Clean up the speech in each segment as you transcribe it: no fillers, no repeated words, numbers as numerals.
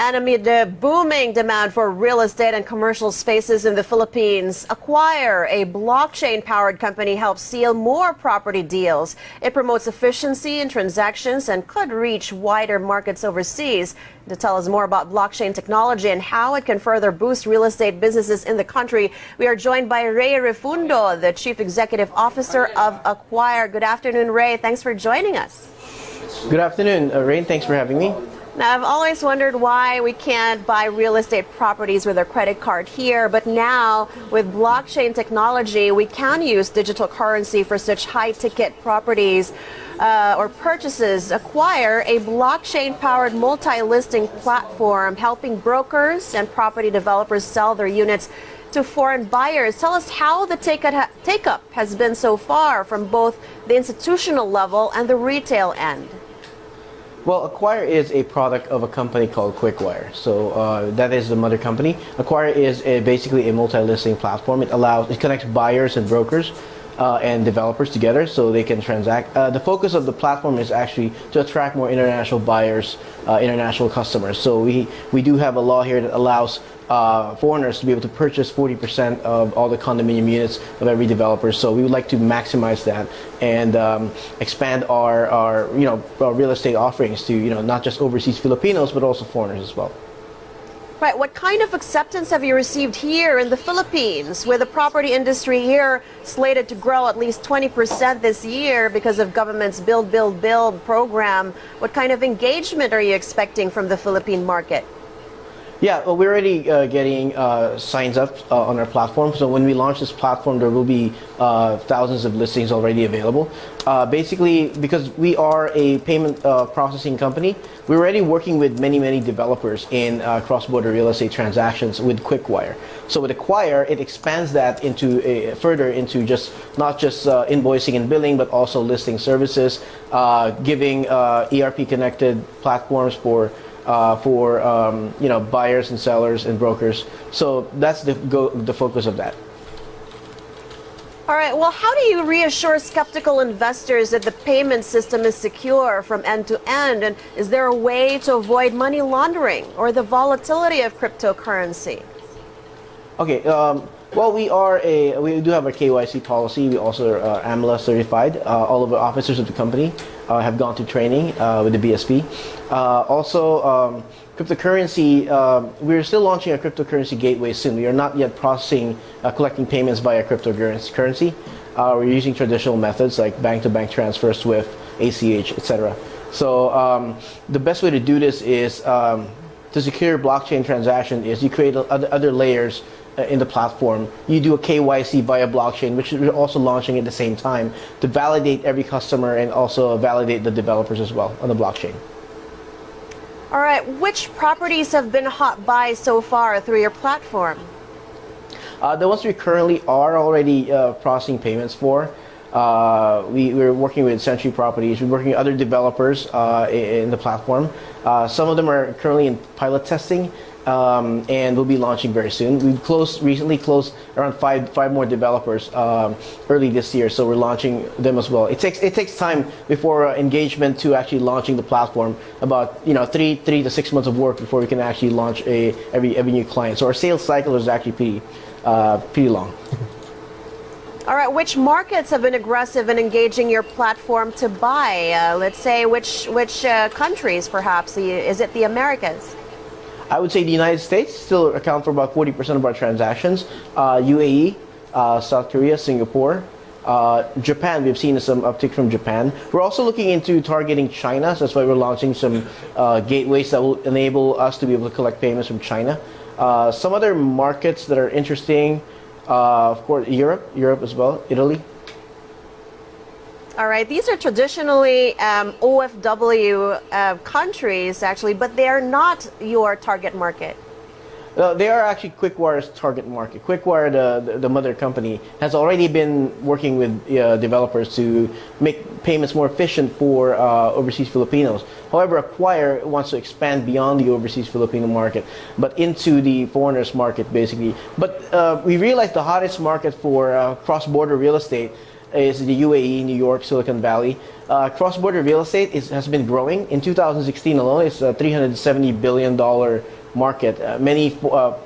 And amid the booming demand for real estate and commercial spaces in the Philippines, Aqwire, a blockchain-powered company, helps seal more property deals. It promotes efficiency in transactions and could reach wider markets overseas. To tell us more about blockchain technology and how it can further boost real estate businesses in the country, we are joined by Refundo, the Chief Executive Officer of Aqwire. Good afternoon, Ray. Thanks for joining us. Good afternoon, Rain. Thanks for having me. Now, I've always wondered why we can't buy real estate properties with our credit card here, but now with blockchain technology, we can use digital currency for such high-ticket properties or purchases. Aqwire, a blockchain-powered multi-listing platform helping brokers and property developers sell their units to foreign buyers. Tell us how the take-up has been so far from both the institutional level and the retail end. Well, Aqwire is a product of a company called Qwikwire. So that is the mother company. Aqwire is basically a multi-listing platform. It connects buyers and brokers and developers together so they can transact. The focus of the platform is actually to attract more international buyers, international customers. So we do have a law here that allows foreigners to be able to purchase 40% of all the condominium units of every developer. So we would like to maximize that and expand our real estate offerings to not just overseas Filipinos but also foreigners as well. Right. What kind of acceptance have you received here in the Philippines, with the property industry here slated to grow at least 20% this year because of government's Build, Build, Build program? What kind of engagement are you expecting from the Philippine market? Yeah, well, we're already getting signs up on our platform. So when we launch this platform, there will be thousands of listings already available. Basically, because we are a payment processing company, we're already working with many developers in cross-border real estate transactions with Qwikwire. So with Aqwire, it expands that into further into not just invoicing and billing, but also listing services, giving ERP-connected platforms for buyers and sellers and brokers. So that's the focus of that. All right. Well, how do you reassure skeptical investors that the payment system is secure from end to end? And is there a way to avoid money laundering or the volatility of cryptocurrency? Okay. Well, we do have a KYC policy. We also are AMLA certified. All of the officers of the company have gone to training with the BSP. Also, cryptocurrency, we're still launching a cryptocurrency gateway soon. We are not yet collecting payments via cryptocurrency. We're using traditional methods like bank-to-bank transfer, SWIFT, ACH, etc. So the best way to do this is to secure blockchain transaction is you create other layers in the platform. You do a KYC via blockchain, which we're also launching at the same time to validate every customer and also validate the developers as well on the blockchain. All right. Which properties have been hot buys so far through your platform? The ones we currently are already processing payments for. We're working with Century Properties. We're working with other developers in the platform. Some of them are currently in pilot testing. And we'll be launching very soon. We recently closed around five more developers early this year, so we're launching them as well. It takes time before engagement to actually launching the platform. About 3 to 6 months of work before we can actually launch every new client. So our sales cycle is actually pretty long. All right. Which markets have been aggressive in engaging your platform to buy? Let's say which countries, perhaps? Is it the Americas? I would say the United States still account for about 40% of our transactions. UAE, South Korea, Singapore, Japan. We've seen some uptick from Japan. We're also looking into targeting China. So that's why we're launching some gateways that will enable us to be able to collect payments from China. Some other markets that are interesting, of course, Europe as well, Italy. All right. These are traditionally OFW countries, actually, but they are not your target market. They are actually Qwikwire's target market. Qwikwire, the mother company, has already been working with developers to make payments more efficient for overseas Filipinos. However, Aqwire wants to expand beyond the overseas Filipino market, but into the foreigners market, basically. But we realized the hottest market for cross-border real estate is the UAE, New York, Silicon Valley. Cross-border real estate has been growing. In 2016 alone, it's a $370 billion market. Many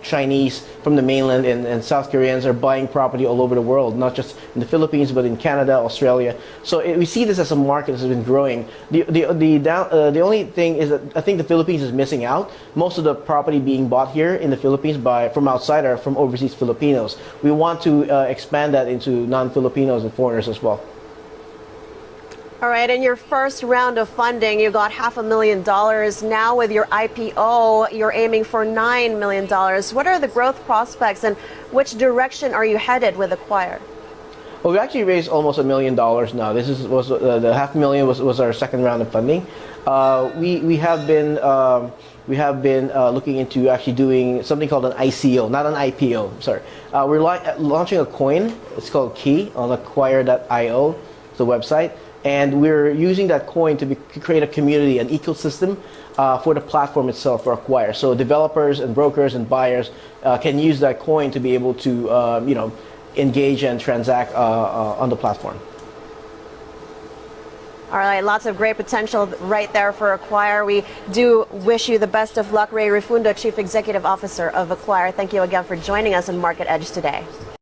Chinese from the mainland and South Koreans are buying property all over the world, not just in the Philippines, but in Canada, Australia. So we see this as a market that has been growing. The only thing is that I think the Philippines is missing out. Most of the property being bought here in the Philippines from outside or from overseas Filipinos. We want to expand that into non-Filipinos and foreigners as well. All right, in your first round of funding, you got $500,000. Now with your IPO, you're aiming for $9 million. What are the growth prospects and which direction are you headed with Aqwire? Well, we actually raised almost $1 million now. This was the $500,000 was our second round of funding. We have been looking into actually doing something called an ICO, not an IPO. Sorry, we're launching a coin. It's called Key on Aqwire.io, the website. And we're using that coin to create a community, an ecosystem for the platform itself, for Aqwire. So developers and brokers and buyers can use that coin to be able to, engage and transact on the platform. All right, lots of great potential right there for Aqwire. We do wish you the best of luck. Refundo, Chief Executive Officer of Aqwire. Thank you again for joining us on Market Edge today.